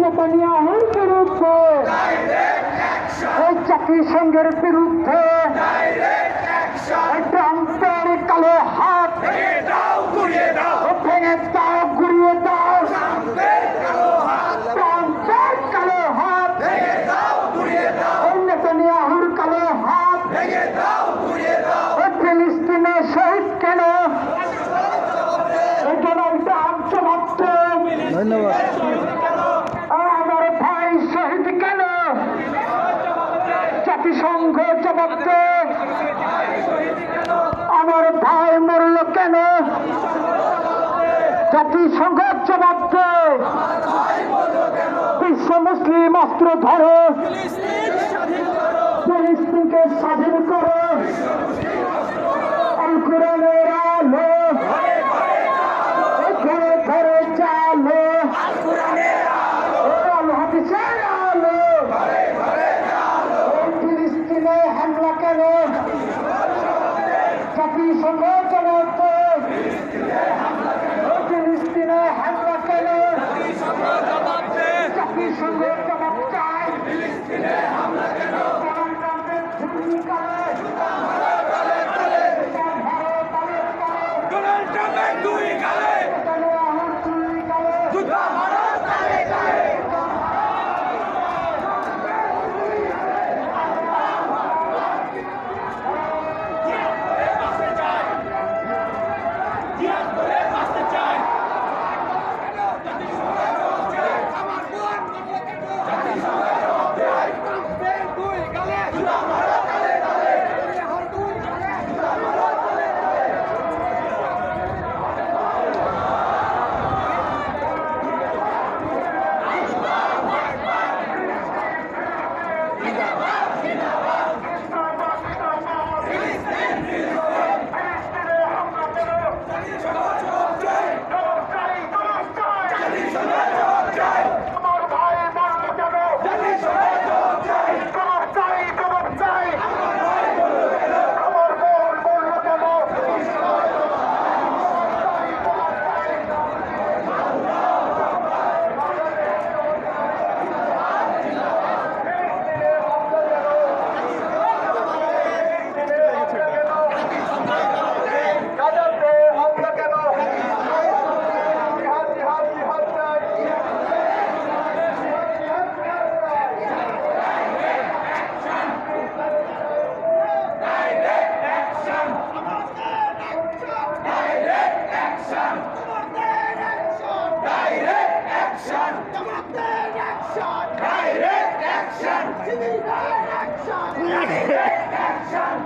নেতানিয়াহুর বিরুদ্ধে, এই জাতিসংঘের বিরুদ্ধে ট্রাম্পের কালো হাত ভেঙে দাও, গুড়িয়ে দাও। ট্রাম্পের কালো হাত, নেতানিয়াহুর কালো হাত, ফিলিস্তিনে শহীদ কেন? ডোনাল্ড ট্রাম্প জবাব দেন। ধন্যবাদ। আমার ভাই শহীদ কেন? জাতিসংঘ জবাব দেন। আমার ভাই মরল কেন? জাতিসংঘ জবাব দেন। বিশ্ব মুসলিম অস্ত্র ধরো, ফিলিস্তিনকে স্বাধীন করো। আল কোরআনের আলো ঘরে ঘরে চালো, আল হাদিসের আলো। ফিলিস্তিনে হামলা কেন? জাতিসংঘ জবাব দেন। ফিলিস্তিনে হামলা কেন? জাতিসংঘ জবাব চায়। ডোনাল্ড ট্রাম্পের ভূমিকায় নেতানিয়াহুর ভূমিকায় Direct action!